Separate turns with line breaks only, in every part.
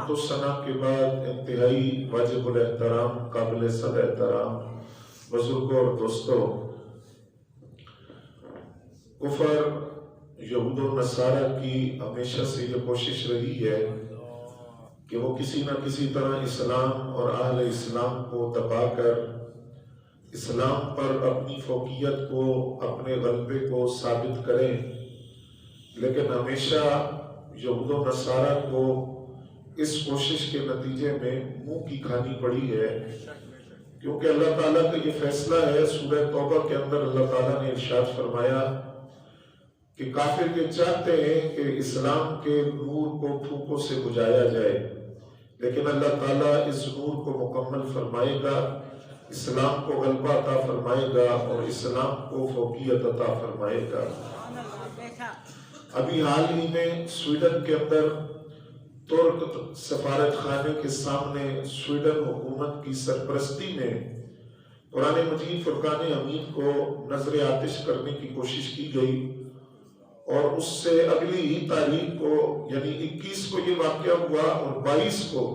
حمد و ثنا کے بعد انتہائی واجب الاحترام، قابل صد احترام بزرگوں اور دوستوں، کفر یہود و نصارہ کی ہمیشہ سے یہ کوشش رہی ہے کہ وہ کسی نہ کسی طرح اسلام اور اہل اسلام کو دبا کر اسلام پر اپنی فوقیت کو، اپنے غلبے کو ثابت کریں، لیکن ہمیشہ یہود و نصارہ کو اس کوشش کے نتیجے میں منہ کی کھانی پڑی ہے، کیونکہ اللہ تعالیٰ کا یہ فیصلہ ہے۔ سورہ توبہ کے اندر اللہ تعالیٰ نے ارشاد فرمایا کہ کافر یہ چاہتے ہیں کہ اسلام کے نور کو پھوکوں سے بجھایا جائے، لیکن اللہ تعالیٰ اس نور کو مکمل فرمائے گا، اسلام کو غلبہ عطا فرمائے گا اور اسلام کو فوقیت عطا فرمائے گا۔ ابھی حال ہی میں سویڈن کے اندر ترک سفارت خانے کے سامنے سویڈن حکومت کی سرپرستی میں قرآن مجید فرقان حمید کو نظر آتش کرنے کی کوشش کی گئی، اور اس سے اگلی ہی تاریخ کو یعنی 21 کو یہ واقعہ ہوا اور 22 کو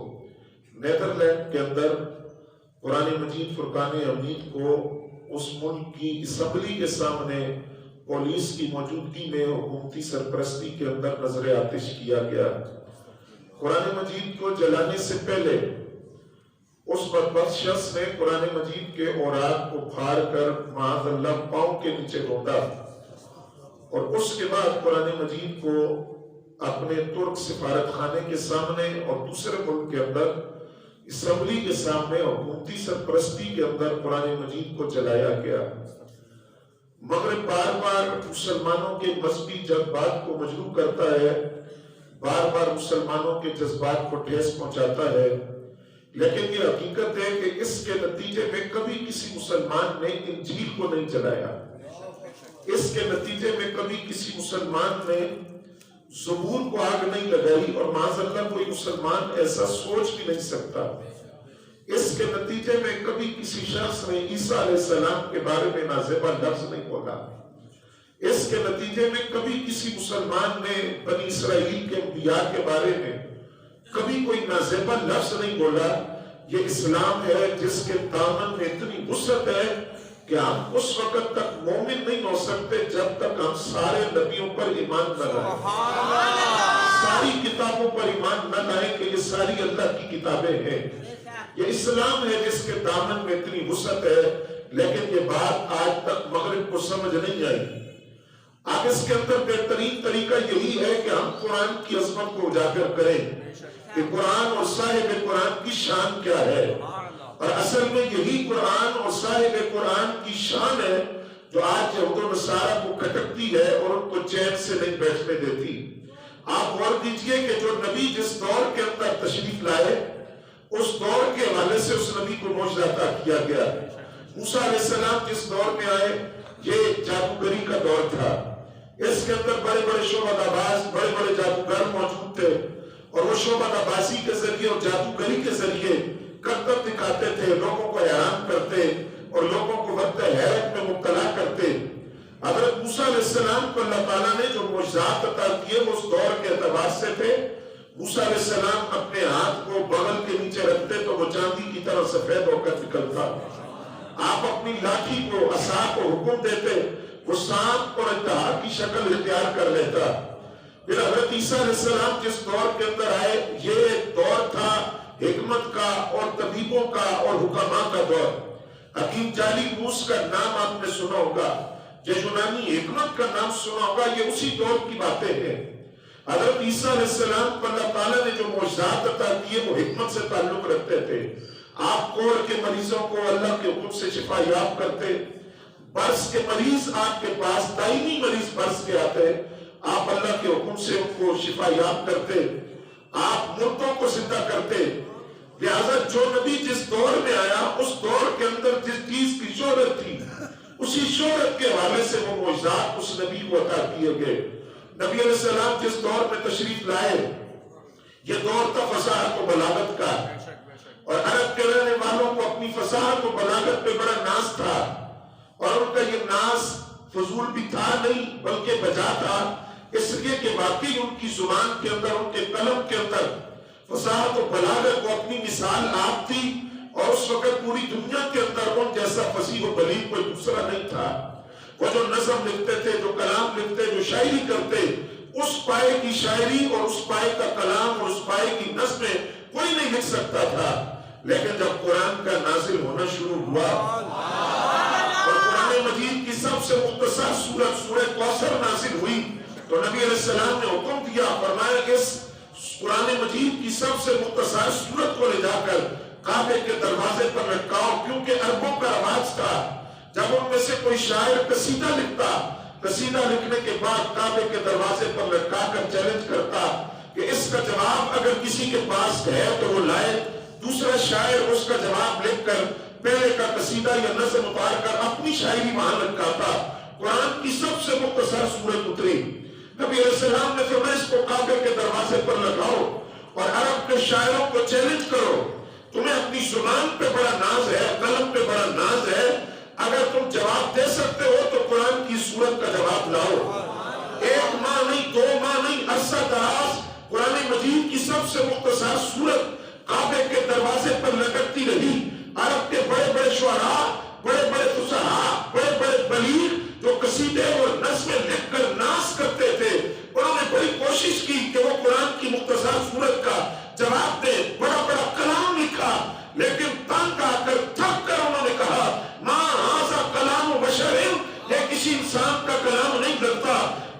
نیدرلینڈ کے اندر قرآن مجید فرقان حمید کو اس ملک کی اسمبلی کے سامنے پولیس کی موجودگی میں حکومتی سرپرستی کے اندر نظر آتش کیا گیا۔ قرآن مجید کو جلانے سے پہلے اس بدبخت شخص نے قرآن مجید کے اوراق کو پھاڑ کر معاذ اللہ پاؤں کے نیچے روندا، اور اس کے بعد قرآن مجید کو اپنے ترک سفارت خانے کے سامنے اور دوسرے ملک کے اندر اسمبلی کے سامنے حکومتی سرپرستی کے اندر قرآن مجید کو جلایا گیا۔ مگر بار بار مسلمانوں کے مذہبی جذبات کو مجروح کرتا ہے، بار بار مسلمانوں کے جذبات کو ٹھیس پہنچاتا ہے، لیکن یہ حقیقت ہے کہ اس کے نتیجے میں کبھی کسی مسلمان نے انجیل کو نہیں جلایا، اس کے نتیجے میں کبھی کسی مسلمان نے زبور کو آگ نہیں لگائی، اور معاذ اللہ کوئی مسلمان ایسا سوچ بھی نہیں سکتا۔ اس کے نتیجے میں کبھی کسی شخص نے عیسیٰ علیہ السلام کے بارے میں نازیبا لفظ نہیں بولا، اس کے نتیجے میں کبھی کسی مسلمان نے بنی اسرائیل کے انبیاء کے بارے میں کبھی کوئی نازیبا لفظ نہیں بولا۔ یہ اسلام ہے جس کے دامن میں اتنی وسعت ہے کہ ہم اس وقت تک مومن نہیں ہو سکتے جب تک ہم سارے نبیوں پر ایمان نہ لائیں، ساری کتابوں پر ایمان نہ لائیں کہ یہ ساری اللہ کی کتابیں ہیں۔ یہ اسلام ہے جس کے دامن میں اتنی وسعت ہے، لیکن یہ بات آج تک مغرب کو سمجھ نہیں آئی۔ اب اس کے اندر بہترین طریقہ یہی ہے کہ ہم قرآن کی عظمت کو اجاگر کریں کہ قرآن اور صاحب قرآن کی شان کیا ہے، اور اصل میں یہی قرآن اور صاحب قرآن کی شان ہے جو آج یہود و نصارہ کو کھٹکتی ہے اور ان کو چین سے نہیں بیٹھنے دیتی۔ آپ غور کیجئے کہ جو نبی جس دور کے اندر تشریف لائے، اس دور کے حوالے سے اس نبی کو معجزہ عطا کیا گیا۔ موسیٰ علیہ السلام جس دور میں آئے یہ جادوگری کا دور تھا، اس کے اندر بڑے بڑے شعبہ باز، بڑے بڑے جادوگر موجود تھے، اور وہ شعبہ بازی کے ذریعے اور جادوگری کے ذریعے کرتب دکھاتے تھے، لوگوں کو حیران کرتے اور لوگوں کو وقت حیرت میں مبتلا کرتے۔ حضرت موسیٰ علیہ السلام کو اللہ تعالیٰ نے جو معجزات عطا کیے وہ اس دور کے اعتبار سے تھے۔ موسیٰ علیہ السلام اپنے ہاتھ کو بغل کے نیچے رکھتے تو وہ چاندی کی طرح سفید ہو کر نکلتا۔ آپ اپنی لاٹھی کو، عصا کو حکم دیتے، وہ سانپ اور انتہا کی شکل اختیار کر لیتا۔ پھر حضرت عیسیٰ علیہ السلام جس دور کے اندر آئے، یہ دور تھا حکمت کا اور طبیبوں کا اور حکماء کا دور۔ حکیم جالینوس کا نام آپ نے سنا ہوگا، یہ یونانی حکمت کا نام سنا ہوگا، یہ اسی دور کی باتیں ہیں۔ حضرت عیسیٰ علیہ السلام کو اللہ تعالیٰ نے جو معجزات عطا کیے وہ حکمت سے تعلق رکھتے تھے۔ آپ کوڑ کے مریضوں کو اللہ کے حکم سے شفا یاب کرتے، برس کے مریض آپ کے پاس، دائمی مریض برس کے آتے، آپ اللہ کے حکم سے ان کو شفا یاب کرتے، آپ مردوں کو زندہ کرتے۔ لہذا جو نبی جس دور میں آیا، اس دور کے اندر جس چیز کی شہرت تھی، اسی شہرت کے حوالے سے وہ معجزات اس نبی کو عطا کیے گئے۔ نبی علیہ السلام جس دور میں تشریف لائے، یہ دور تھا فصاحت و بلاغت کا، اور عرب کے رہنے والوں کو اپنی فصاحت و بلاغت پہ بڑا ناز تھا، اور ان کا یہ ناز فضول بھی تھا نہیں بلکہ بجا تھا، اس لیے کہ واقعی ان کی زبان کے اندر، ان کے قلم کے اندر فصاحت و بلاغت کو اپنی مثال آپ تھی، اور اس وقت پوری دنیا کے اندر ان جیسا فصیح و بلیغ کوئی دوسرا نہیں تھا۔ وہ جو نظم لکھتے تھے، جو کلام لکھتے، جو شاعری کرتے، اس پائے کی شاعری اور اس پائے کا کلام اور اس پائے کی نظمیں کوئی نہیں لکھ سکتا تھا۔ لیکن جب قرآن کا نازل ہونا شروع ہوا اور قرآن مجید کی سب سے مختصر سورت سورہ کوثر نازل ہوئی، تو نبی علیہ السلام نے حکم دیا، فرمایا کہ اس قرآن مجید کی سب سے مختصر سورت کو لے جا کر کعبے کے دروازے پر لٹکاؤ، کیونکہ عربوں کا رواج تھا جب ان میں سے کوئی شاعر قصیدہ لکھتا، قصیدہ لکھنے کے بعد کعبے کے دروازے پر لٹکا کر چیلنج کرتا کہ اس کا جواب اگر کسی کے پاس ہے تو وہ لائے۔ دوسرا شاعر اس کا جواب لکھ کر پہلے کا قصیدہ یا نظم اتار کر اپنی شاعری وہاں لٹکاتا۔ قرآن کی سب سے مختصر سورت اتری، نبی علیہ السلام نے فرمایا اس کو کعبے کے دروازے پر لگاؤ اور عرب کے شاعروں کو چیلنج کرو، تمہیں اپنی زبان پہ بڑا ناز ہے، قلم پہ بڑا ناز ہے، اگر تم جواب دے سکتے ہو تو قرآن کی سورت کا جواب لاؤ۔ ایک ماہ نہیں، 2 ماہ نہیں، عرصہ دراز قرآن مجید کی سب سے مختصر سورت کعبے کے دروازے پر لٹکتی رہی۔ عرب کے بڑے بڑے شعراء، بڑے بڑے فصحاء، بڑے بڑے بلیغ جو قصیدے اور نظمیں لکھ کر ناز کرتے تھے، انہوں نے بڑی کوشش کی کہ وہ قرآن کی مختصر سورت کا جواب دے، بڑا بڑا کلام لکھا، لیکن تنگ آ کر تھک کر انہوں نے کہا ما ھذا کلام بشر، یہ کسی انسان کا کلام نہیں لگتا،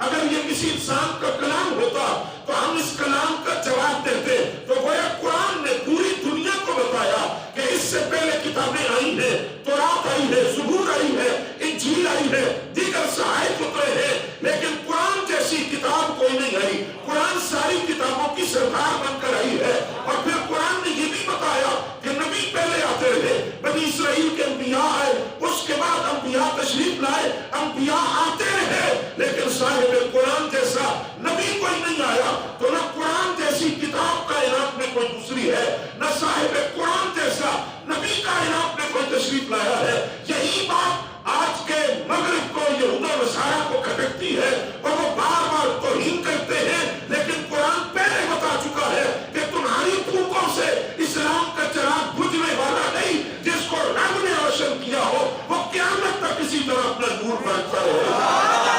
اگر یہ کسی انسان کا کلام ہوتا تو ہم اس کلام کا جواب دیتے۔ تو گویا قرآن نے پوری دنیا کو بتایا کہ اس سے پہلے کتابیں آئی ہیں، تورات آئی ہے، زبور آئی ہے، انجیل آئی ہے، دیگر صحائف اترے ہیں، لیکن قرآن جیسی کتاب کوئی نہیں آئی۔ قرآن ساری کتابوں کی سردار بن کر آئی ہے، اور پھر قرآن نے یہ بھی بتایا کہ نبی پہلے آتے رہے، بنی اسرائیل کے انبیاء آئے، اس کے بعد انبیاء تشریف لائے، انبیاء آتے رہے، لیکن صاحب قرآن جیسا نبی کوئی نہیں آیا۔ تو نہ قرآن جیسی کتاب کائنات میں کوئی دوسری ہے، نہ صاحب قرآن جیسا نبی کائنات میں کوئی تشریف لایا ہے۔ یہی بات آج کے مغرب کو، یہود و نصارہ کو کھٹکتی ہے، اور وہ بار بار توہین کرتے ہیں، لیکن قرآن پہلے بتا چکا ہے کہ تمہاری پھوکوں سے اسلام کا چراغ بجھنے والا نہیں، جس کو رب نے روشن کیا ہو وہ قیامت تک اسی طرح اپنا نور بانٹتا رہے۔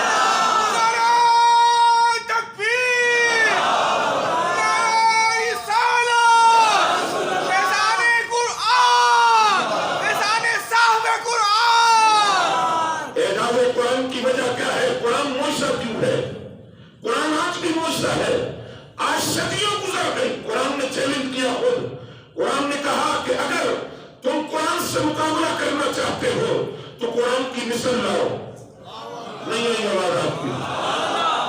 ہے آج صدیوں گزر گئی، قرآن نے چیلنج کیا خود، قرآن نے کہا کہ اگر تم قرآن سے مقابلہ کرنا چاہتے ہو تو قرآن کی مثل لاؤ، نہیں آئی آواز آپ کی؟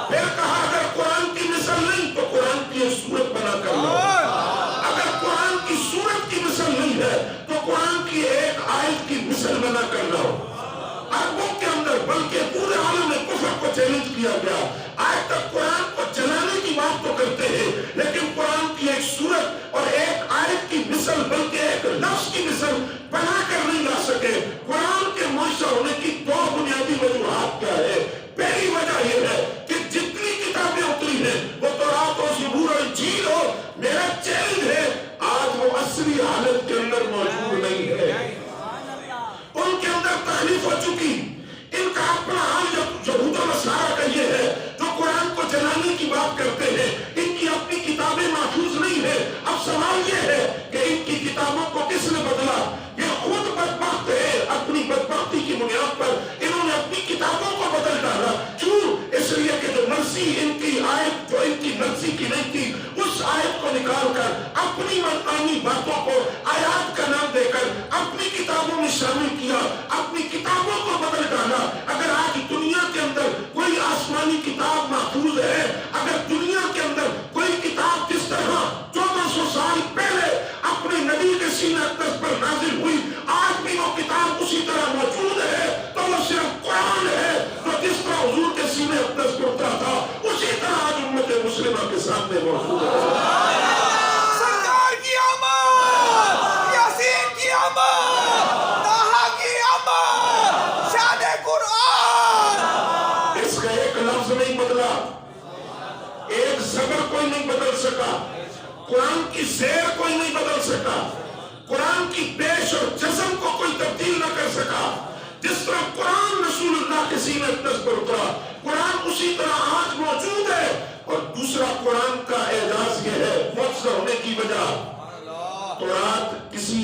پھر کہا اگر قرآن کی مثل نہیں تو قرآن کی ایک سورت بنا کر لاؤ، اگر قرآن کی سورت کی مثل نہیں ہے تو قرآن کی ایک آیت کی مثل بنا کر لاؤ۔ عربوں کے اندر بلکہ پورے عالم میں کفر کو چیلنج کیا گیا، آج تک قرآن کو جلانے کی بات تو کرتے ہیں، لیکن قرآن کی ایک سورت اور ایک آیت کی مثل بلکہ ایک لفظ کی مثل بنا کر نہیں لا سکے۔ قرآن کے معجزہ ہونے کی 2 بنیادی وجوہات کیا ہے؟ پہلی وجہ یہ ہے کہ جتنی کتابیں اتری ہیں وہ تورات و زبور و انجیل ہو، میرا چیلنج ہے آج وہ اصلی حالت کے اندر موجود نہیں ہے، ان کے اندر تحریف ہو چکی۔ ان کا اپنا حال یہود و نصارہ کا یہ ہے جو قرآن کو جلانے کی بات کرتے ہیں، ان کی اپنی کتابیں محفوظ نہیں ہیں۔ اب سوال یہ ہے کہ ان کی کتابوں کو کس نے بدلا؟ یہ خود بدبخت ہے، اپنی بدبختی کی بنیاد پر انہوں نے اپنی کتابوں کو بدل ڈالا۔ کیوں؟ اس لیے کہ جو مرضی ان کی آیت جو ان کی مرضی کی نہیں تھی، اس آیت کو نکال کر اپنی منمانی باتوں کو آیات کا نام دے کر اپنی کتابوں میں شامل کیا، اپنی کتابوں کو بدل ڈالا۔ اگر آج دنیا کے اندر کوئی آسمانی کتاب محفوظ ہے، اگر دنیا کے اندر کوئی کتاب جس طرح 1400 سال پہلے اپنے نبی کے سینہ اقدس پر نازل ہوئی آج بھی وہ کتاب اسی طرح موجود ہے، تو وہ صرف قرآن ہے، تو جس طرح حضور کے سینہ اقدس پر اترا تھا اسی طرح آج امت مسلمہ کے سامنے موجود ہے۔
سرکار کی آمد، یاسین کی آمد، طٰہٰ کی آمد، شان قرآن۔
اس کا ایک لفظ نہیں بدلا، ایک زبر کوئی نہیں بدل سکا۔ قرآن کی زیر کوئی نہیں بدل سکا، قرآن کی پیش اور جزم کو کوئی تبدیل نہ کر سکا۔ جس طرح قرآن رسول اللہ کے سینے اقدس پر اترا، قرآن اسی طرح آج موجود ہے۔ اور دوسرا قرآن کا اعجاز یہ ہے، معجزہ ہونے کی وجہ، تورات کسی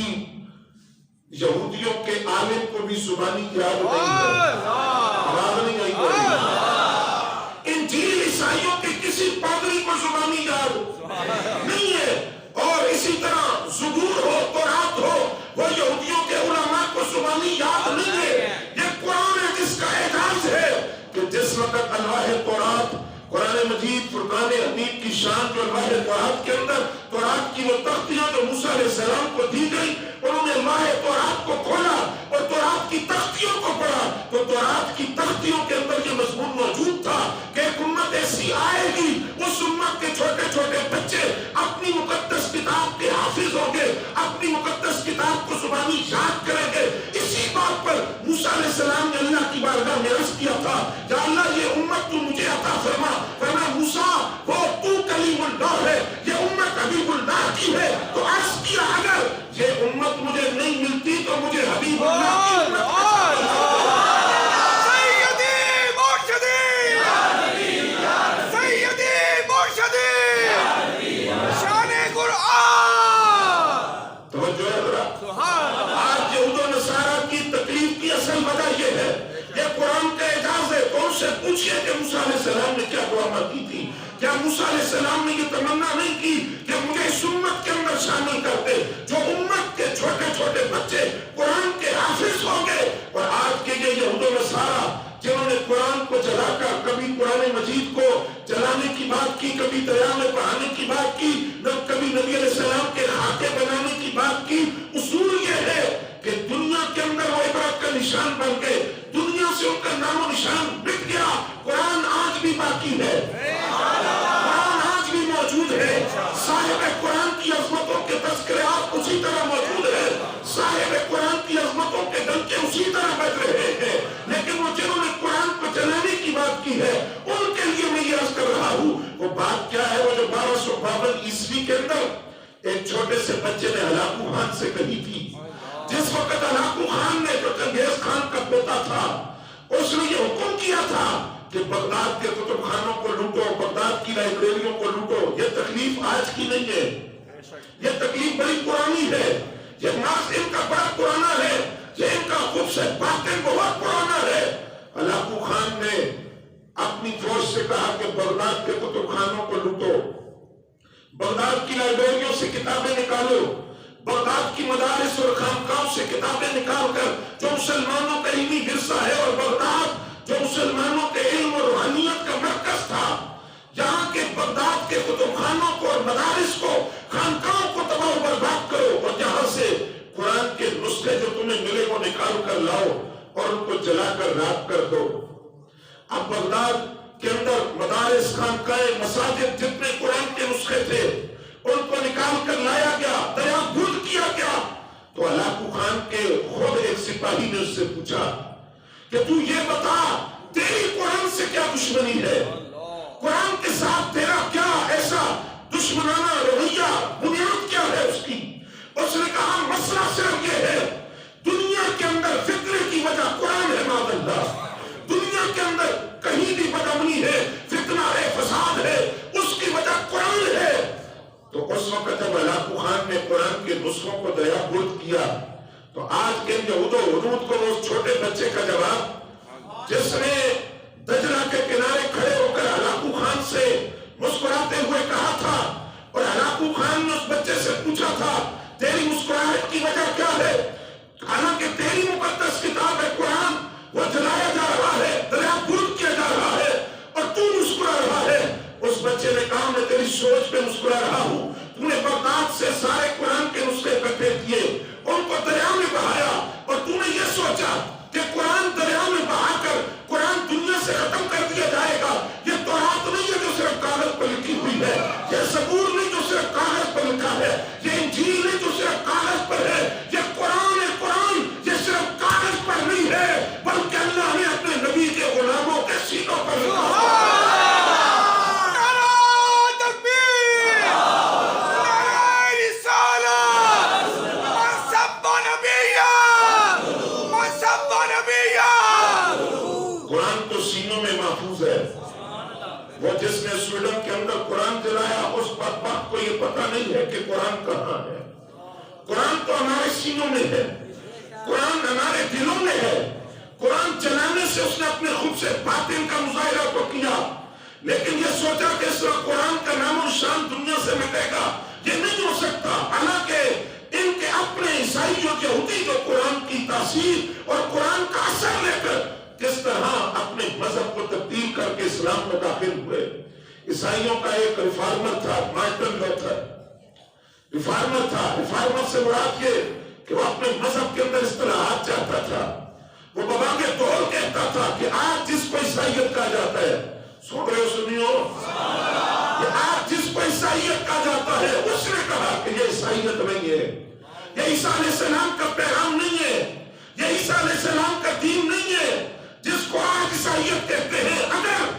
یہودیوں کے عالم کو بھی زبانی یاد نہیں ہے، آواز نہیں آئی کوئی۔ انجیل عیسائیوں کے کسی پادری کو زبانی یاد نہیں ہے، اور اسی طرح زبور ہو، تورات ہو، وہ یہودیوں کے علماء کو زبانی یاد نہیں ہے۔ یہ قرآن ہے جس کا اعجاز ہے کہ جس وقت الواح تورات، قرآن مجید فرقان حمید کی شان جو الواح تورات کے اندر، تورات کی وہ تختیاں جو موسیٰ علیہ السلام کو دی گئی، انہوں نے الواح تورات کو کھولا اور تورات کی تختیوں کو پڑھا، تو تورات کی تختیوں کے اندر یہ مضمون موجود تھا کہ ایک امت ایسی آئے گی، اس امت کے چھوٹے چھوٹے بچے اپنی مقدس کتاب کے حافظ ہوں گے، اپنی مقدس کتاب کو زبانی یاد کریں گے۔ اسی بات پر موسیٰ علیہ السلام نے اللہ کی بارگاہ میں عرض کیا تھا، یا اللہ یہ امت تو مجھے عطا فرما۔ فرمایا موسیٰ وہ تو کلیم اللہ ہے، یہ امت حبیب اللہ کی ہے۔ تو عرض کیا اگر یہ امت مجھے نہیں ملتی تو مجھے حبیب اللہ کی امت پوچھئے کہ موسیٰ علیہ السلام نے کیا دعا مانگی تھی؟ کیا موسیٰ علیہ السلام نے یہ تمنا نہیں کی کہ مجھے اس امت کے اندر شامل کرتے، جو امت کے چھوٹے چھوٹے بچے قرآن کے حافظ ہوں گے؟ اور آج کے یہ یہود و نصارہ جنہوں نے قرآن کو جلا کر کبھی قرآن مجید کو جلانے کی بات کی، کبھی دریا میں بہانے کی بات کی، کبھی نبی علیہ السلام کے خاکے بنانے کی بات کی، اصول یہ ہے کہ دنیا کے اندر وہ عبرت کا نشان بن گئے، دنیا سے ان کا نام و نشان مٹ گیا۔ قرآن آج بھی باقی ہے، قرآن آج بھی موجود ہے، صاحب قرآن کی عظمتوں کے تذکرات اسی طرح موجود ہے، صاحب قرآن کی عظمتوں کے ڈنکے اسی طرح بج رہے ہیں، لیکن وہ جنہوں نے قرآن کو جلانے کی بات کی ہے ان کے لیے میں یہ عرض کر رہا ہوں، وہ بات کیا ہے؟ وہ جو 1252 عیسوی کے اندر ایک چھوٹے سے بچے نے ہلاکو خان سے کہی تھی، جس وقت ہلاکو خان نے جو چنگیز خان کا بیٹا تھا، اس نے یہ حکم کیا تھا کہ بغداد کے کتب خانوں کو لوٹو، بغداد کی لائبریریوں کو لوٹو۔ یہ تکلیف آج کی نہیں ہے، یہ تکلیف بڑی پرانی ہے، یہ ناز ان کا بڑا پرانا ہے، یہ ان کا خود سے باطن بہت پرانا ہے۔ ہلاکو خان نے اپنی فوج سے کہا کہ بغداد کے کتب خانوں کو لوٹو، بغداد کی لائبریریوں سے کتابیں نکالو، بغداد کی مدارس اور خانقاہوں سے کتابیں نکال کر جو مسلمانوں کا علمی ورثہ ہے، اور بغداد جو مسلمانوں کے علم اور روحانیت کا مرکز تھا، یہاں کے بغداد کے کتب خانوں کو اور مدارس کو، خانقاہوں کو تباہ و برباد کرو، اور یہاں سے قرآن کے نسخے جو تمہیں ملے وہ نکال کر لاؤ اور ان کو جلا کر راکھ کر دو۔ اب بغداد کے اندر مدارس، خانقاہیں، مساجد جتنے قرآن کے نسخے تھے ان کو نکال کر لایا گیا، دریا گود کیا گیا۔ تو ہلاکو خان کے خود ایک سپاہی نے اس سے پوچھا کہ تو یہ بتا تیری قرآن سے کیا دشمنی ہے، قرآن کے ساتھ تیرا کیا ایسا دشمنانہ رویہ، بنیاد کیا ہے اس کی؟ اس نے کہا مسئلہ صرف یہ ہے، دنیا کے اندر فتنے کی وجہ قرآن ہے، معاذ اللہ، دنیا کے اندر کہیں بھی بدامنی ہے، فتنہ ہے، فساد ہے، اس کی وجہ قرآن ہے۔ تو اس وقت جب ہلاکو خان نے قرآن کے نسخوں کو دریا گرد کیا، تو آج کے یہود و حنود کو اس چھوٹے بچے کا جواب، جس نے دجلہ کے کنارے کھڑے ہو کر ہلاکو خان سے مسکراتے ہوئے کہا تھا، اور ہلاکو خان نے اس بچے سے پوچھا تھا تیری مسکراہٹ کی وجہ کیا ہے؟ حالانکہ تیری مقدس کتاب ہے قرآن، وہ جلایا جا رہا ہے، دریا گرد کیا جا رہا ہے، اور تو مسکرا رہا ہے۔ اس بچے نے کہا میں تیری سوچ پہ مسکرا رہا ہوں، تو نے بغداد سے سارے قرآن کے نسخے اکٹھے کیے، ان کو دریا میں بہایا، اور تو نے یہ سوچا کہ قرآن دریا میں بہا کر قرآن دنیا سے ختم کر دیا جائے گا۔ یہ تورات نہیں ہے جو صرف کاغذ پر لکھی ہوئی ہے، یہ زبور نہیں جو صرف کاغذ پر لکھا ہے، یہ انجیل نہیں جو صرف کاغذ پر ہے، یہ قرآن ہے، قرآن یہ صرف کاغذ پر نہیں ہے بلکہ اللہ نے اپنے نبی کے غلاموں کے سینوں پر لکھا ہے۔ پتہ نہیں ہے کہ قرآن کہاں ہے. قرآن تو ہمارے سینوں میں ہے, قرآن ہمارے دلوں میں ہے. قرآن چلانے سے اس نے اپنے خود سے باطن کا مظاہرہ تو کیا, لیکن یہ سوچا کہ اس طرح قرآن کا نام و شان دنیا سے مٹے گا, یہ نہیں ہو سکتا. حالانکہ ان کے اپنے عیسائی اور یہودی جو قرآن کی تاثیر اور قرآن کا اثر لے کر کس طرح اپنے مذہب کو تبدیل کر کے اسلام میں داخل ہوئے. عیسائیوں کا ایک ریفارمر تھا, مارٹن لوتھر. ریفارمر تھا, ریفارمر سے مراد یہ کہ وہ اپنے مذہب کے اندر اصطلاحات چاہتا تھا. وہ بابا کے دور کہتا تھا کہ آج جس کو عیسائیت کہا جاتا ہے, سن رہے ہو, سنیو, کہ آج جس کو عیسائیت کہا جاتا ہے اس نے کہا کہ یہ عیسائیت نہیں ہے, یہ عیسیٰ علیہ السلام کا پیغام نہیں ہے, یہ عیسیٰ علیہ السلام کا دین نہیں ہے جس کو آج عیسائیت کہتے ہیں. اگر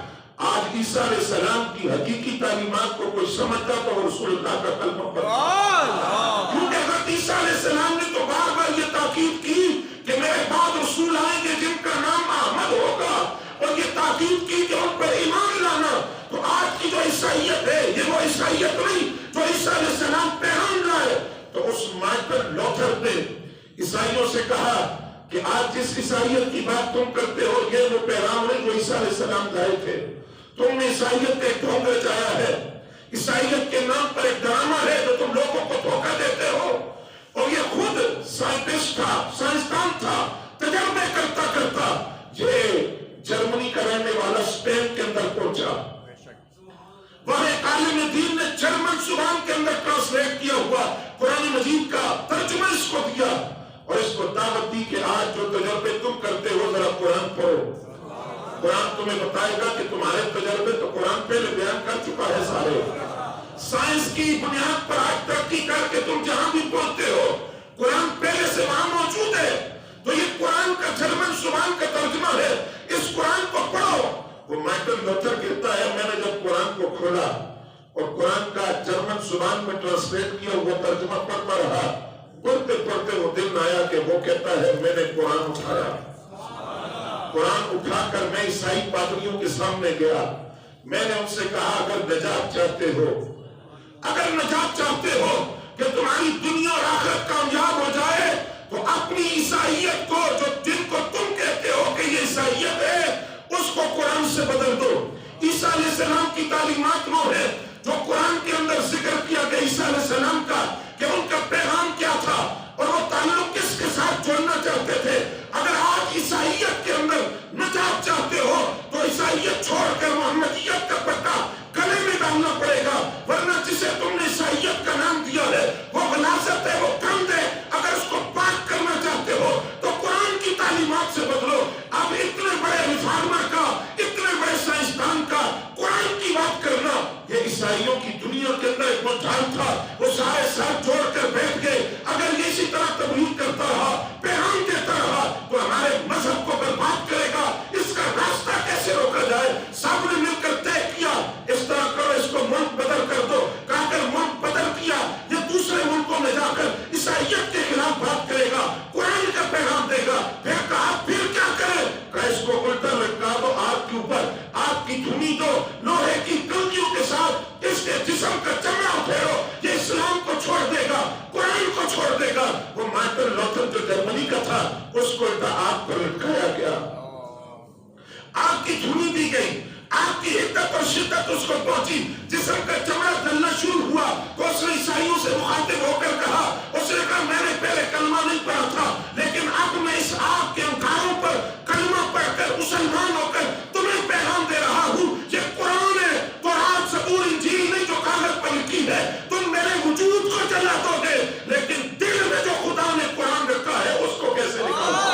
آج عیسیٰ علیہ السلام کی حقیقی تعلیمات کو کوئی سمجھتا تو وہ رسول اللہ کا کلمہ پڑھتا. کیونکہ حضرت عیسیٰ علیہ السلام نے تو بار بار یہ تاکید کی کہ میرے بعد رسول آئیں گے جن کا نام احمد ہوگا, اور یہ تاکید کی کہ ان پر ایمان لانا. تو آج کی جو عیسائیت ہے یہ وہ عیسائیت نہیں جو عیسیٰ علیہ السلام پیغام لائے. تو اس مارٹن لوتھر نے عیسائیوں سے کہا کہ آج جس عیسائیت کی بات تم کرتے ہو یہ وہ پیغام نہیں جو عیسیٰ علیہ السلام لائے تھے. تم نے عیسائیت کا ایک ڈھونگ رچایا ہے, عیسائیت کے نام پر ایک ڈرامہ ہے جو تم لوگوں کو دھوکہ دیتے ہو. اور یہ خود سائنٹسٹ تھا, سائنسدان تھا, تجربے کرتا کرتا یہ جرمنی کا رہنے والا اسپین کے اندر پہنچا. وہاں ایک عالم دین نے جرمن زبان کے اندر ٹرانسلیٹ کیا ہوا قرآن مجید کا ترجمہ اس کو دیا اور اس کو دعوت دی کہ آج جو تجربے تم کرتے ہو ذرا قرآن پڑھو. قرآن تمہیں بتائے گا کہ تمہارے تجربے تو قرآن پہلے بیان کر چکا ہے سارے. سائنس کی بنیاد پر آج ترقی کر کے تم جہاں بھی پہنچتے ہو قرآن پہلے سے وہاں موجود ہے. تو یہ قرآن کا جرمن زبان کا ترجمہ ہے, اس قرآن کو پڑھو. وہ مارٹن لوتھر کہتا ہے میں نے جب قرآن کو کھولا اور قرآن کا جرمن زبان میں ٹرانسلیٹ کیا وہ ترجمہ پڑھتا رہا, پڑھتے پڑھتے وہ دن آیا کہ وہ کہتا ہے میں نے قرآن اٹھایا. قرآن اٹھا کر میں عیسائی پادریوں کے سامنے گیا. میں نے ان سے کہا اگر نجات چاہتے ہو, اگر نجات چاہتے ہو کہ تمہاری دنیا اور آخرت کامیاب ہو جائے تو اپنی عیسائیت کو جو جن کو تم کہتے ہو کہ یہ عیسائیت ہے اس کو قرآن سے بدل دو. عیسیٰ علیہ السلام کی تعلیمات وہ ہے جو قرآن کے اندر ذکر کیا گیا عیسیٰ علیہ السلام کا کہ ان کا پیغام کیا تھا اور وہ تعلق کس کے ساتھ جوڑنا چاہتے تھے. اگر آج عیسائیت کے اندر نجات چاہتے ہو تو عیسائیت چھوڑ کر محمدیت کا پٹا گلے میں ڈالنا پڑے گا, ورنہ جسے تم نے عیسائیت کا نام دیا ہے وہ غلاظت ہے, وہ کند ہے. اگر اس کو پاک کرنا چاہتے ہو تو قرآن کی تعلیمات سے بدلو. اب اتنے بڑے ریفارمر کا, اتنے بڑے سائنسدان کا قرآن کی بات کرنا, یہ عیسائیوں کی دنیا کے اندر ایک مجال تھا. وہ سارے ساتھ جوڑ کر بیٹھ گئے. اگر یہ اسی طرح تبلیغ کرتا رہا, پیغام دیتا رہا تو ہمارے مذہب کو برباد کرے گا. اس کا راستہ کیسے روکا جائے؟ سب نے مل کر طے کیا اس طرح کرو, اس کو ملک بدل کر دو. کہا کر ملک بدل کیا, یہ دوسرے ملکوں میں جا کر عیسائیت کے خلاف بات کرے گا, قرآن کا پیغام دے گا. پھر کہا پھر کیا کرے؟ کہا اس کو الٹا لٹکا دو آگ کے اوپر, آگ کی دھنی دو, لوہے کی کنکیوں کے ساتھ اس کے جسم کا چمڑا پھیرو. یہ اسلام کو چھوڑ دے گا, قرآن کو چھوڑ دے گا. وہ مارٹن لوتھر جو جرمنی کا تھا اس کو الٹا آگ پر لٹکایا گیا, آگ کی دھنی دی گئی, آگ کی حدت اور شدت اس کو پہنچی, جسم کا چمڑا جلنا شروع ہوا. تو اس نے عیسائیوں سے مخاطب ہو کر کہا, اس نے کہا میں نے پہلے کلمہ نہیں پڑھا تھا لیکن اب میں اس آگ کے انگاروں پر کلمہ پڑھ کر مسلمان ہو کر تمہیں پیغام دے رہا ہوں. یہ قرآن ہے, قرآن زبور انجیل نہیں جو کاغذ پر لکھی ہے. تم میرے وجود کو جلا دو گے لیکن دل میں جو خدا نے قرآن رکھا ہے اس کو کیسے نکالو؟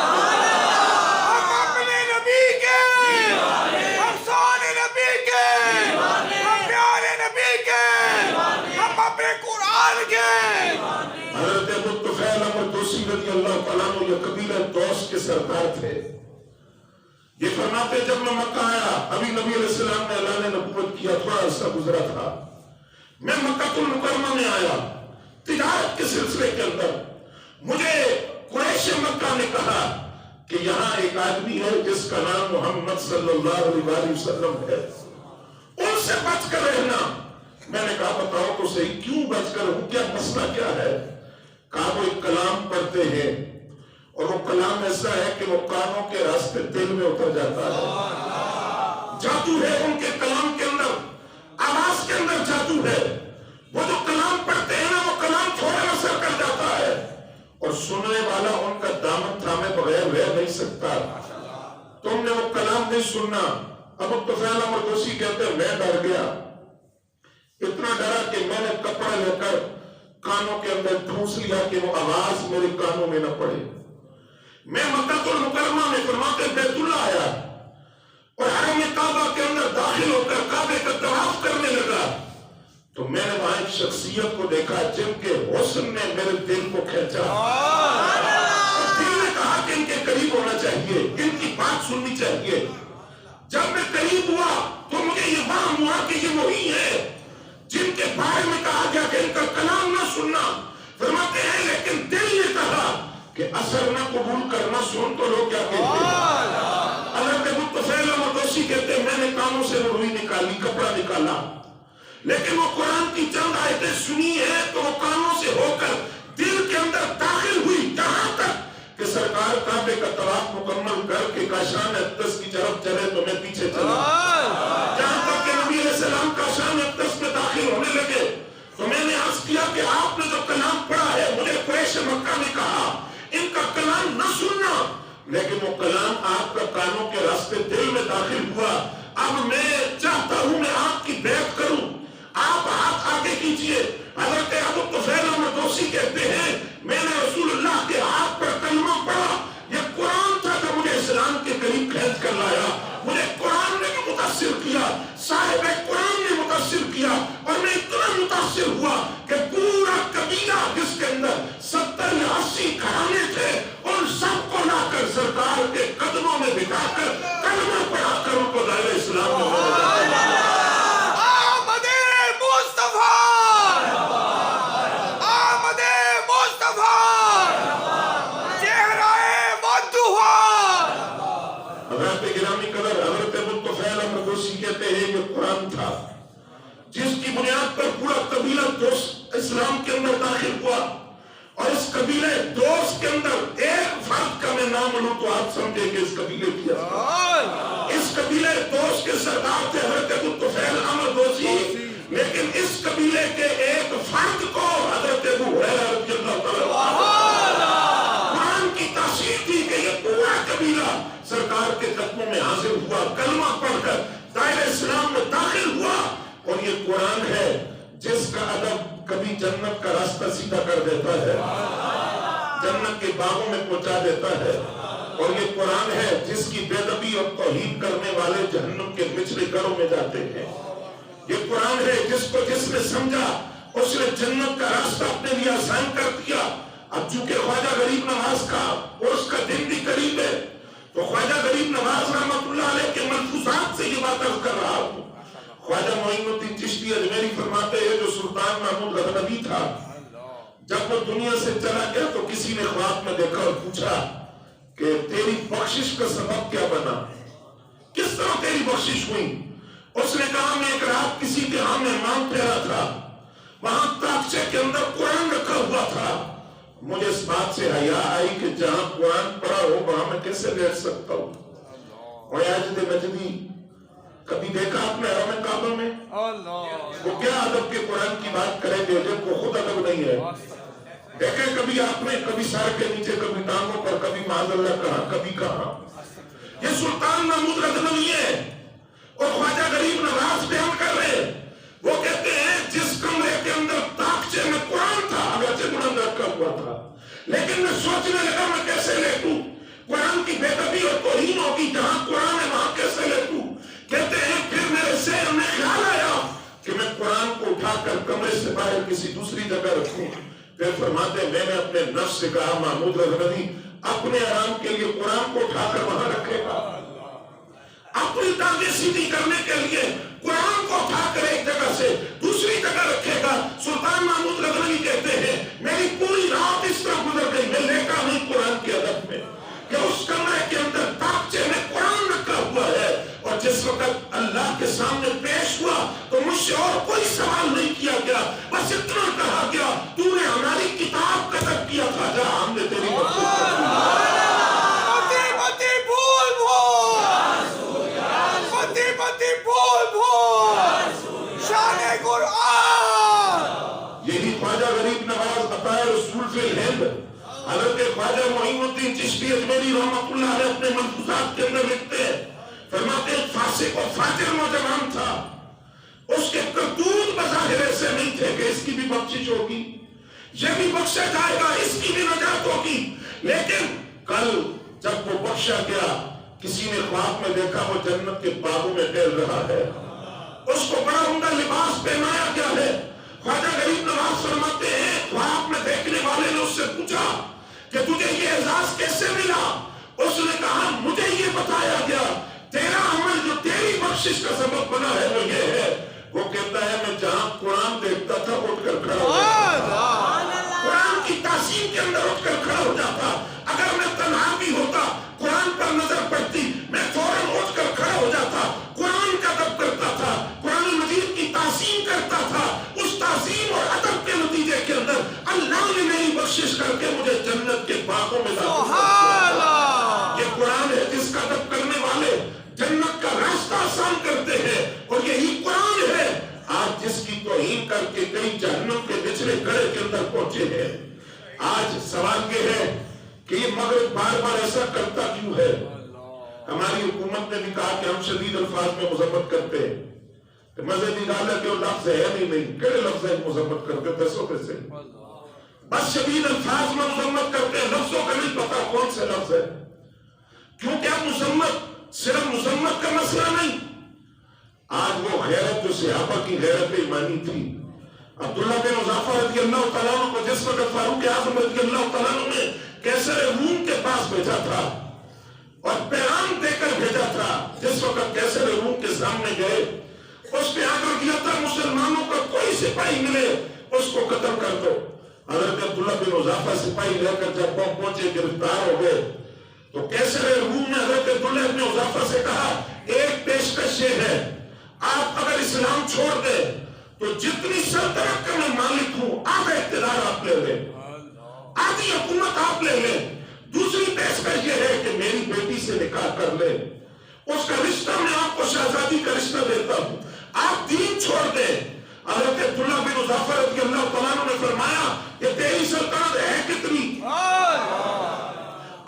حضرت ابو طفیل عمر دوسی رضی اللہ تعالیٰ عنہ یہ قبیلہ دوس کے سردار تھے. یہ فرماتے جب میں مکہ آیا, ابھی نبی علیہ السلام نے اعلان نبوت کیا, تھوڑا عرصہ گزرا تھا, میں مکہ المکرمہ میں آیا تجارت کے سلسلے کے اندر. مجھے قریش مکہ نے کہا کہ یہاں ایک آدمی ہے جس کا نام محمد صلی اللہ علیہ وسلم ہے, ان سے بچ کر رہنا. میں نے کہا بتاؤ تو صحیح کیوں بچ کر ہوں، کیا مسئلہ کیا ہے؟ کہا وہ ایک کلام پڑھتے ہیں اور وہ کلام ایسا ہے کہ وہ کانوں کے راستے دل میں اتر جاتا ہے۔ جادو ہے ان کے کلام کے اندر، آواز کے اندر جادو ہے۔ وہ جو کلام پڑھتے ہیں نا، وہ کلام فوراً اثر کر جاتا ہے اور سننے والا ان کا دامن تھامے بغیر رہ نہیں سکتا۔ تم نے وہ کلام نہیں سننا۔ ابو طفیل مردوسی کہتے ہیں میں ڈر گیا، اتنا ڈرا کہ میں نے کپڑا لے کر کانوں کے اندر ٹھونس لیا کہ وہ آواز میرے کانوں میں نہ پڑے۔ میں مکہ المکرمہ میں فرماتے بیت اللہ آیا اور حرم کعبہ کے اندر داخل ہو کر کعبے کا طواف کرنے لگا تو میں نے وہاں ایک شخصیت کو دیکھا جن کے حسن نے میرے دل کو کھینچا۔ دل نے کہا کہ ان کے قریب ہونا چاہیے، ان کی بات سننی چاہیے۔ جب میں قریب ہوا تو مجھے یہ وہم ہوا کہ یہ وہی ہے جن کے بارے میں کہا گیا کہ ان کا کلام نہ سننا۔ فرماتے ہیں لیکن دل نے کہا کہ اثر نہ قبول کرنا، سن تو لوگ کیا کہتے ہیں۔ حضرت ابو طفیل مردوسی کہتے ہیں میں نے کانوں سے روئی نکالی، کپڑا نکالا، لیکن وہ قرآن کی چند آیتیں سنی ہے تو وہ کانوں سے ہو کر دل کے اندر داخل ہوئی، جہاں تک کہ سرکار کعبے کا طواف مکمل کر کے کاشان اقدس کی طرف چلے تو میں پیچھے چلا۔ جہاں تک کہ نبی علیہ السلام کاشان اقدس میں داخل ہونے لگے تو میں نے عرض کیا کہ آپ نے جو کلام پڑھا ہے، مجھے قریش مکہ نے کہا ان کا کلام نہ سننا، لیکن وہ کلام آپ کا کانوں کے راستے دل میں داخل ہوا۔ اب میں چاہتا ہوں میں آپ کی بیعت کروں، آپ ہاتھ آگے کیجئے۔ حضرت ابو طفیل مردوسی کہتے ہیں میں نے رسول اللہ کے ہاتھ پر کلمہ پڑھا، یہ قرآن تھا جو مجھے اسلام کے قریب کھینچ کر لایا۔ مجھے قرآن نے بھی متاثر کیا، صاحب قرآن نے متاثر کیا، اور میں اتنا متاثر ہوا کہ پورا قبیلہ جس کے اندر 70 یا 80 گھرانے تھے ان سب کو لا کر سرکار کے قدموں میں بٹھا کر کلمہ پڑھا کر ان کو دائرہ اسلام میں جس کی بنیاد پر پورا قبیلہ دوست اسلام کے اندر داخل ہوا، اور اس قبیلے دوست کے اندر ایک فرد کا میں نام لوں تو آپ سمجھے کہ اس قبیلے کی اس قبیلے دوست کے سردار تھے حضرت ابو طفیل مردوسی، لیکن اس قبیلے کے ایک فرد کو حضرت ابو ہریرہ رضی اللہ تعالیٰ قرآن کی تاثیر تھی کہ یہ پورا قبیلہ سرکار کے قدموں میں حاضر ہوا، کلمہ پڑھ کر دائرہ اسلام میں داخل ہوا۔ اور یہ قرآن ہے جس کا ادب کبھی جنت کا راستہ سیدھا کر دیتا ہے، جنت کے باغوں میں پہنچا دیتا ہے، اور یہ قرآن ہے جس کی بے ادبی اور توہین کرنے والے جہنم کے نچلے گھروں میں جاتے ہیں۔ یہ قرآن ہے جس کو جس نے سمجھا اس نے جنت کا راستہ اپنے لیے آسان کر دیا۔ اب چونکہ خواجہ غریب نواز کا اور اس کا دن بھی قریب ہے تو خواجہ غریب نواز رحمۃ اللہ علیہ کے ملفوظات سے یہ بات عرض کر رہا ہوں۔ خواجہ معین الدین چشتی اجمیری فرماتے ہیں جو سلطان محمود غزنوی تھا، جب وہ دنیا سے چلا گیا تو کسی نے خواب میں دیکھا اور پوچھا کہ تیری بخشش کا سبب کیا بنا، کس طرح تیری بخشش ہوئی؟ اس نے کہا میں ایک رات کسی کے ہاں مہمان ٹھہرا تھا، وہاں تاکچے کے اندر قرآن رکھا ہوا تھا، مجھے اس بات سے حیا آئی کہ جہاں قرآن پڑھا ہو وہاں میں کیسے بیٹھ سکتا ہوں۔ ویاجد نجدی کبھی دیکھا آپ نے حرم کعبہ میں؟ وہ کیا ادب کے قرآن کی بات کریں گے جن کو خود ادب نہیں ہے؟ دیکھیں کبھی آپ نے کبھی سر کے نیچے، کبھی ٹانگوں پر، کبھی معاذ اللہ کہاں، کبھی کہاں۔ یہ سلطان محمود غزنوی ہے اور خواجہ غریب نواز بیان کر رہے، وہ کہتے ہیں جس کمرے کے اندر تاکچے میں قرآن تھا، اگرچہ قرآن رکھا ہوا تھا، لیکن میں سوچنے لگا میں کیسے لیٹوں، قرآن کی بے ادبی اور توہین ہوگی، جہاں قرآن ہے وہاں کیسے لیٹوں۔ کہتے ہیں پھر میرے ذہن میں خیال آیا کہ میں قرآن کو اٹھا کر کمرے سے باہر کسی دوسری جگہ رکھوں۔ پھر فرماتے ہیں میں نے اپنے نفس سے کہا محمود غزنوی اپنے آرام کے لیے قرآن کو اٹھا کر وہاں رکھے گا، اپنی ٹانگیں سیدھی کرنے کے لیے قرآن کو اٹھا کر ایک جگہ سے دوسری جگہ رکھے گا۔ سلطان محمود غزنوی کہتے ہیں میری پوری رات اس طرح گزر گئی، میں لیٹا نہیں قرآن کے ادب میں کہ اس کمرے کے اندر تاکچے میں قرآن رکھا ہوا ہے، اور جس وقت اللہ کے سامنے پیش ہوا تو مجھ سے اور کوئی سوال نہیں غریب نواز عطائے رسول فی الہند حضرت خواجہ معین الدین چشتی اجمیری رحمۃ اللہ علیہ اپنے ملفوظات کے اندر لکھتے ہیں، فرماتے ہیں فاسق و فاجر نوجوان تھا، اس کے کرتوت بظاہر ایسے نہیں تھے کہ اس کی بھی بخشش ہوگی، یہ بھی بخشا جائے گا، اس کی بھی نجات ہوگی، لیکن کل جب وہ بخشا گیا کسی نے خواب میں دیکھا وہ جنت کے باغوں میں ٹہل رہا ہے، اس کو بڑا عمدہ لباس پہنایا گیا ہے۔ خواجہ غریب نواز فرماتے ہیں خواب میں دیکھنے والے نے اس سے پوچھا کہ تجھے یہ اعزاز کیسے ملا؟ اس نے کہا مجھے یہ بتایا گیا تیرا عمل جو تیری بخشش کا سبب بنا ہے وہ یہ ہے۔ وہ کہتا ہے میں جہاں قرآن دیکھتا تھا اٹھ کر کھڑا ہو جاتا، قرآن کی تعظیم کے اندر اٹھ کر کھڑا ہو جاتا، اگر میں تنہا بھی ہوتا قرآن پر نظر پڑتی میں فوراً اٹھ کر کھڑا ہو جاتا، قرآن کا ادب کرتا تھا، قرآن مجید کی تعظیم کرتا تھا، اس تعظیم اور ادب کے نتیجے کے اندر اللہ نے میری بخشش کر کے مجھے جنت کے باغوں میں داخل کر دیا۔ یہ قرآن ہے جس کا ادب کرنے والے جنت کا راستہ آسان کرتے ہیں، اور یہی قرآن ہے آج جس کی توہین کر کے کئی جہنم کے نچلے گڑھے کے اندر پہنچے ہیں۔ آج سوال یہ ہے کہ یہ مغرب بار بار ایسا کرتا کیوں ہے؟ ہماری حکومت نے بھی کہا کہ ہم شدید الفاظ میں مذمت کرتے ہیں، مذہبی ڈالا کہ وہ لفظ ہے نہیں، کڑے لفظ ہے مذمت کرتے پیسوں پیسے، بس شدید الفاظ میں مذمت کرتے ہیں، لفظوں کا نہیں پتا کون سے لفظ ہے، کیونکہ اب مذمت صرف مذمت کا مسئلہ نہیں، آج وہ غیرت جو صحابہ کی غیرت ایمانی تھی، عبداللہ بن حذافہ رضی اللہ تعالیٰ عنہ کو جس وقت فاروق اعظم رضی اللہ تعالیٰ عنہ نے قیصر روم کے پاس بھیجا تھا اور پیغام دے کر بھیجا تھا، جس وقت قیصر روم کے سامنے گئے اس پہ آگر دیا تھا مسلمانوں کا کوئی سپاہی ملے اس کو قتل کر دو۔ حضرت عبداللہ بن حذافہ سپاہی لے کر جب پہنچے گرفتار ہو گئے تو قیصر روم نے حضرت عبداللہ بن حذافہ سے کہا ایک پیشکش یہ ہے، آپ اگر اسلام چھوڑ دیں تو جتنی سلطنت کا میں مالک ہوں آدھا اقتدار آپ لے لیں، آدھی حکومت آپ لے لیں، دوسری پیشکش یہ ہے کہ میری بیٹی سے نکاح کر لیں، اس کا رشتہ میں آپ کو شہزادی کا رشتہ دیتا ہوں، آپ دین چھوڑ دیں۔ حضرت عبداللہ بن حذافہ رضی اللہ تعالیٰ عنہ نے فرمایا یہ تیری سلطنت ہے کتنی؟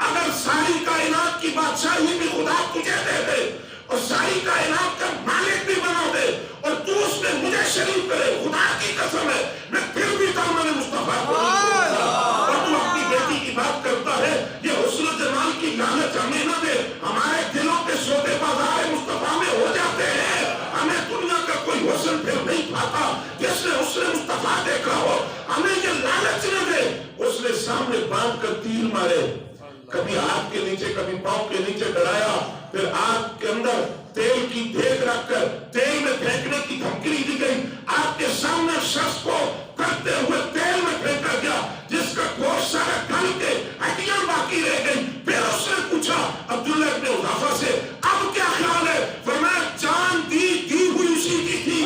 اگر ساری کائنات کی بادشاہی بھی خدا تجھے دے دے اور ساری کائنات کا مالک بھی بنا دے اور تو اس میں مجھے شریک کرے، خدا کی قسم ہے میں پھر بھی دامن مصطفیٰ کو نہیں چھوڑتا۔ اور تو اپنی بیٹی کی بات کرتا ہے، یہ حسن و جمال کی لالچ ہمیں نہ دے، ہمارے دلوں کے سودے بازار مصطفیٰ میں ہو جاتے ہیں، ہمیں دنیا کا کوئی حسن پھر نہیں پاتا، جس نے حسن مصطفیٰ دیکھا ہو ہمیں یہ لالچ نہ دے، اس نے سامنے باندھ کر تیر مارے، کبھی ہاتھ کے نیچے کبھی پاؤں کے نیچے ڈرایا، پھر آگ کے اندر تیل کی دیگ رکھ کر تیل میں پھینکنے کی دھمکی دی گئی، آپ کے سامنے شخص کو کرتے ہوئے تیل میں پھینکا گیا جس کا گوشت سارا گل کے ہڈیاں باقی رہ گئی۔ پھر اس نے پوچھا عبداللہ بن حذافہ سے اب کیا خیال ہے؟ فرمایا جان دی ہوئی اسی کی تھی،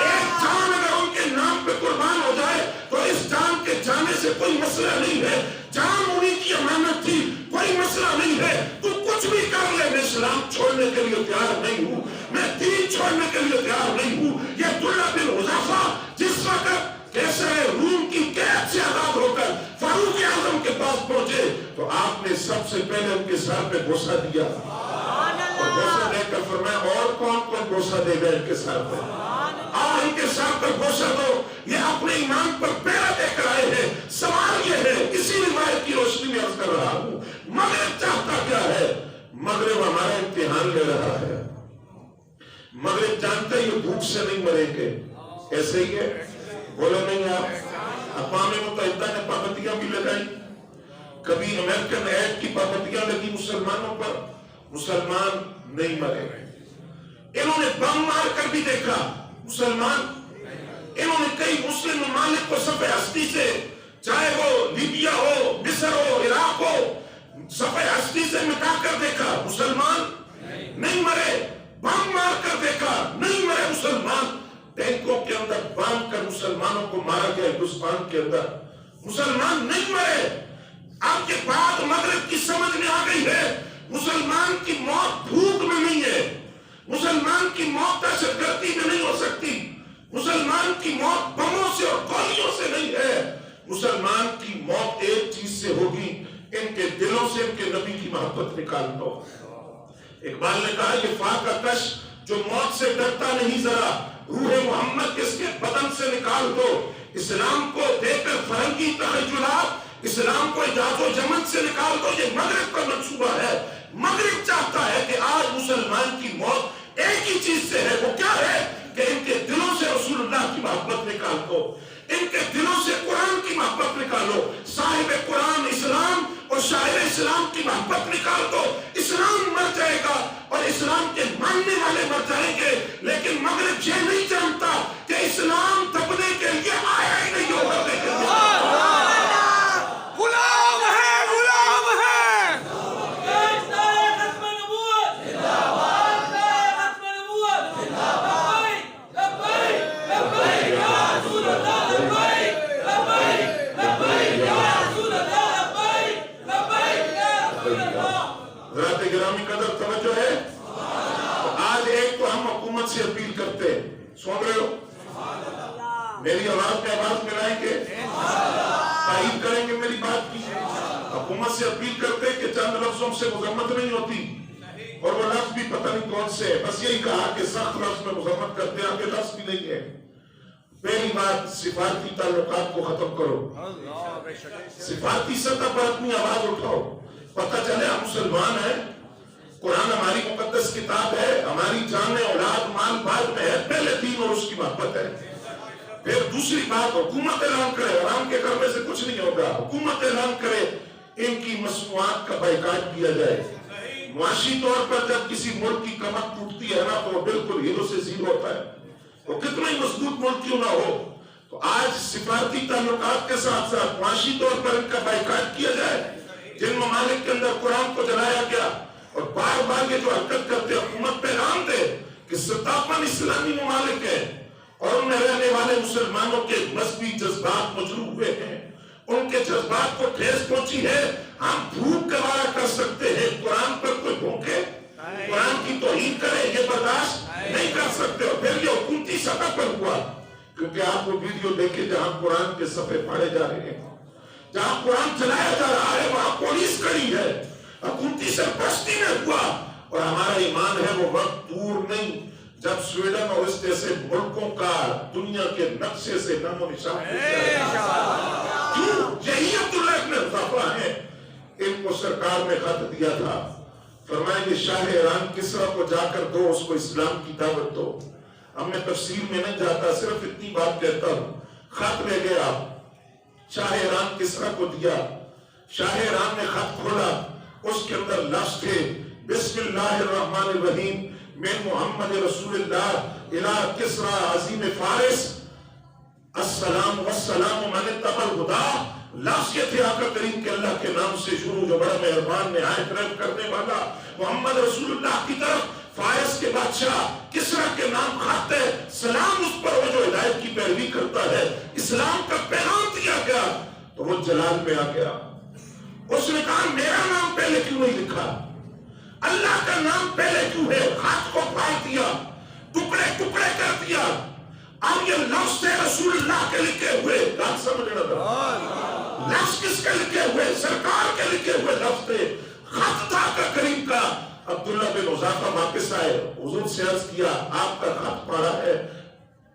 ایک جان اگر ان کے نام پہ قربان ہو جائے تو اس جان کے جانے سے کوئی مسئلہ نہیں ہے، جان انہی کی امانت تھی، کوئی مسئلہ نہیں ہے، تو کچھ بھی کر لے، میں اسلام چھوڑنے کے لیے تیار نہیں ہوں، میں دین چھوڑنے کے لیے تیار نہیں ہوں۔ یہ عبداللہ بن حذافہ جس وقت قیصر روم کی قید سے آزاد ہو کر فاروق اعظم کے پاس پہنچے تو آپ نے سب سے پہلے ان کے سر پہ بوسہ دیا اور بوسہ دے کر فرمایا اور کون کون بوسہ دے گا ان کے سر پہ، اور ان کے سر پر بوسہ دو، یہ اپنے ایمان پر پیرا دے کر آئے ہیں۔ سوال یہ ہے، اسی روایت کی روشنی میں عرض کر رہا ہوں، مغرب چاہتا کیا ہے؟ مغرب ہمارا امتحان لے رہا ہے، مغرب جانتے ہی بھوک سے نہیں مرے گے، ایسے ہی ہے، بولے نہیں آپ؟ اقوام متحدہ نے پابندیاں بھی لگائی، کبھی امریکن ایڈ کی پابندیاں لگی مسلمانوں پر، مسلمان نہیں مرے، انہوں نے بم مار کر بھی دیکھا مسلمان، انہوں نے کئی مسلم ممالک کو صفحہ ہستی سے، چاہے وہ لیبیا ہو، مصر ہو، عراق ہو، صفحہ ہستی سے مٹا کر دیکھا، مسلمان نہیں مرے، بم مار کر دیکھا نہیں مرے مسلمان، ٹینکوں کے اندر باندھ کر مسلمانوں کو مارا گیا ہندوستان کے اندر، مسلمان نہیں مرے۔ آپ کے بعد مغرب کی سمجھ میں آ گئی ہے مسلمان کی موت بھوک میں نہیں ہے، مسلمان کی موت دہشت گردی میں نہیں ہو سکتی، مسلمان کی موت بموں سے اور گولیوں سے نہیں ہے، مسلمان کی موت ایک چیز سے ہوگی، ان کے دلوں سے ان کے نبی کی محبت نکال دو۔ اقبال نے کہا یہ فاقہ کش جو موت سے ڈرتا نہیں ذرا، روح محمد کس کے بدن سے نکال دو۔ اسلام کو دے کر فرنگی تخیلات، اسلام کو اجاز و جمن سے نکال دو۔ یہ مغرب کا منصوبہ ہے، مغرب چاہتا ہے کہ آج مسلمان کی موت ایک ہی چیز سے ہے، وہ کیا ہے کہ ان کے دلوں سے رسول اللہ کی محبت نکال دو، ان کے دلوں سے قرآن کی محبت نکالو، صاحب قرآن اسلام اور شاعر اسلام کی محبت نکال دو۔ اسلام مر جائے گا اور اسلام کے ماننے والے مر جائیں گے، لیکن مغرب یہ نہیں جانتا کہ اسلام دبنے کے لیے آیا ہی نہیں ہوگا۔
غلام ہے، غلام ہے۔
حضرات گرامی قدر توجہ ہے، آج ایک تو ہم حکومت سے اپیل کرتے، سن رہے ہو میری آواز میں آواز ملائیں گے، تائید کریں گے میری بات کی، حکومت سے اپیل کرتے کہ چند لفظوں سے مذمت نہیں ہوتی، اور وہ لفظ بھی پتہ نہیں کون سے ہے، بس یہی کہا کہ سخت لفظ میں مذمت کرتے ہیں، آگے لفظ بھی نہیں ہے۔ پہلی بات، سفارتی تعلقات کو ختم کرو، سفارتی سطح پر اپنی آواز اٹھاؤ، پتہ چلے ہم مسلمان ہیں، قرآن ہماری مقدس کتاب ہے، ہماری جان اولاد مال بعد میں ہے، پہلے دین اور اس کی محبت ہے۔ پھر دوسری بات، حکومت اعلان کرے، آرام کے کرنے سے کچھ نہیں ہوگا، حکومت اعلان کرے ان کی مصنوعات کا بائیکاٹ کیا جائے۔ معاشی طور پر جب کسی ملک کی کمر ٹوٹتی ہے نا تو وہ بالکل ہیرو سے زیرو ہوتا ہے، وہ کتنا ہی مضبوط ملک کیوں نہ ہو۔ تو آج سفارتی تعلقات کے ساتھ ساتھ معاشی طور پر ان کا بائیکاٹ کیا جائے۔ جن ممالک کے اندر قرآن کو جلایا گیا اور بار بار یہ جو حرکت کرتے حکومت پیغام دے کہ 57 اسلامی ممالک ہیں اور ان میں رہنے والے مسلمانوں کے مذہبی جذبات مجروح ہوئے ہیں، ان کے جذبات کو ٹھیس پہنچی ہے، ہم بھوک گوارا کر سکتے ہیں، قرآن پر کوئی بھوکے، قرآن کی توہین کرے، یہ برداشت نہیں کر سکتے۔ اور پھر یہ حکومتی سطح پر ہوا، کیونکہ آپ وہ ویڈیو دیکھیں جہاں قرآن کے صفحے پڑھے جا رہے ہیں، جہاں قرآن چلایا جا رہا ہے وہاں پولیس کھڑی ہے، حکومتی سرپرستی میں ہوا۔ اور ہمارا ایمان ہے وہ وقت دور نہیں جب سویڈن اور اس جیسے ملکوں کا دنیا کے نقشے سے نام و نشان کیوں؟ یہی عبداللہ ابن حذافہ ہیں، ان کو سرکار نے خط دیا تھا، فرمائیں کہ شاہ ایران کسرا کو جا کر دو، اس کو اسلام کی دعوت دو۔ ہم نے تفسیر میں نہیں جاتا، صرف اتنی بات کہتا ہوں، خط لے گیا، شاہ ایران کسرا کو دیا، شاہ ایران نے خط کھولا، اس کے اندر لفظ تھے بسم اللہ الرحمن الرحیم من محمد رسول اللہ الہ کسرا عظیم فارس السلام والسلام من اتبع الہدی۔ لفظ یہ تھے آقا کریم کے اللہ کے نام سے شروع جو بڑا مہربان نہایت رحم کرنے والا، محمد رسول اللہ کی طرف فارس کے بادشاہ کسرا کے نام خط ہے، سلام اس پر وہ جو ہدایت کی پیروی کرتا ہے، اسلام کا پیغام دیا گیا۔ تو وہ جلال میں آ گیا، اس نے کہا میرا نام پہلے کیوں نہیں لکھا، اللہ کا نام پہلے کیوں ہے؟ خط کو پھاڑ دیا، ٹکڑے ٹکڑے کر دیا، اب یہ لفظ سے رسول اللہ کے لکھے ہوئے، بات سمجھنا تھا، لفظ کس کے لکھے ہوئے؟ سرکار کے لکھے ہوئے لفظ تھے، خط تھا آقا کریم کا۔ عبداللہ بن حذافہ واپس آئے، حضور سے عرض کیا آپ کا خط پڑھا ہے۔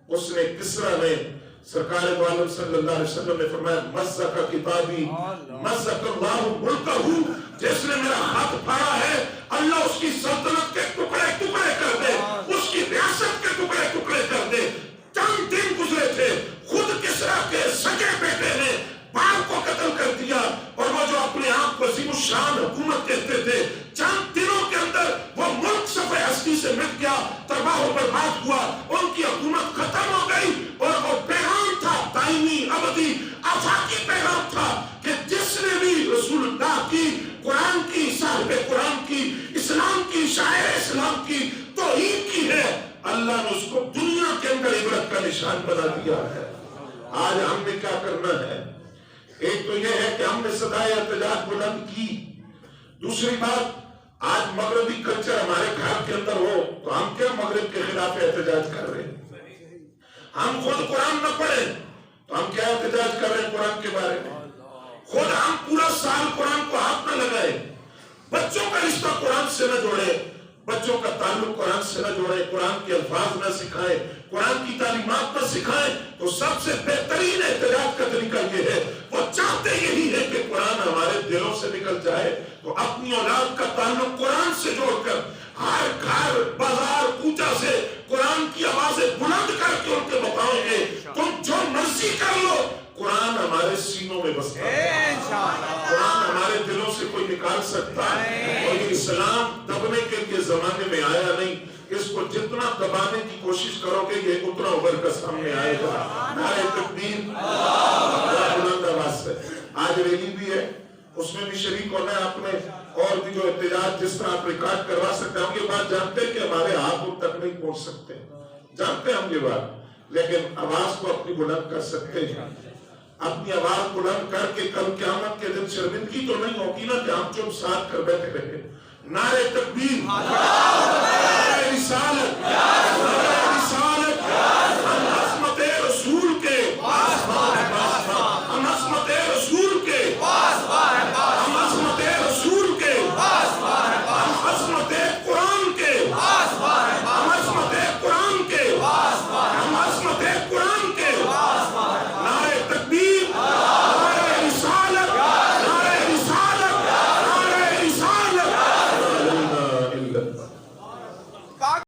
اس نے کسرا نے سرکار عالم صلی اللہ علیہ وسلم نے فرمایا مزق کتابی مزق اللہ ملکہ، جس نے میرا خط پڑھا ہے اللہ اس کی سلطنت کے ٹکڑے ٹکڑے کر دے، اس کی ریاست کے ٹکڑے ٹکڑے کر دے۔ چند دن گزرے تھے، خود کسرا کے سگے بیٹے نے باپ کو قتل کر دیا، اور وہ جو اپنے آپ کو عظیم الشان حکومت کہتے تھے، چند دنوں کے اندر وہ ملک صفحہ ہستی سے مٹ گیا، تباہ و برباد ہوا، ان کی حکومت ختم ہو گئی۔ اور وہ پیغام تھا دائمی ابدی آفاقی پیغام تھا کہ جس نے بھی رسول اللہ کی، قرآن کی، صاحب قرآن کی، اسلام کی، شاعر اسلام کی توہین کی ہے، اللہ نے اس کو دنیا کے اندر عبرت کا نشان بنا دیا ہے۔ آج ہم نے کیا کرنا ہے؟ ایک تو یہ ہے کہ ہم نے صدائے احتجاج بلند کی، دوسری بات آج مغربی کلچر ہمارے گھر کے اندر ہو تو ہم کیا مغرب کے خلاف احتجاج کر رہے ہیں؟ ہم خود قرآن نہ پڑھیں تو ہم کیا احتجاج کر رہے ہیں قرآن کے بارے میں؟ خود ہم پورا سال قرآن کو ہاتھ نہ لگائے، بچوں کا رشتہ قرآن سے نہ جوڑے، بچوں کا تعلق قرآن سے نہ جوڑے، قرآن کے الفاظ نہ سکھائیں، قرآن کی تعلیمات نہ سکھائیں، تو سب سے بہترین احتجاج کا طریقہ یہ ہے، وہ چاہتے یہی ہے کہ قرآن ہمارے دلوں سے نکل جائے، تو اپنی اولاد کا تعلق قرآن سے جوڑ کر ہر گھر بازار کوچہ سے قرآن کی آوازیں بلند کر کے ان کے بتاؤں گے تم جو مرضی کر لو، قرآن ہمارے سینوں میں بستا ہے، قرآن ہمارے دلوں سے کوئی نکال سکتا ہے، اور یہ اسلام دبنے کے لیے زمانے میں آیا نہیں، اس کو جتنا دبانے کی کوشش کرو گے یہ اتنا ابھر کر سامنے آئے گا۔ نعرہ تکبیر، بلند آواز سے۔ آج ریلی بھی ہے، اس میں بھی شریک ہونا ہے آپ نے، اور بھی جو احتجاج جس طرح آپ ریکارڈ کروا سکتے ہیں، ہم یہ بات جانتے ہیں کہ ہمارے ہاتھ ان تک نہیں پہنچ سکتے، جانتے ہیں ہم یہ بات، لیکن آواز کو اپنی بلند کر سکتے ہیں، اپنی آواز بلند کر کے کل قیامت کے دن شرمندگی تو نہیں ہوگی نا کہ ہم چپ ساتھ کر بیٹھے رہے۔ نعرہ تکبیر، نعرہ رسالت،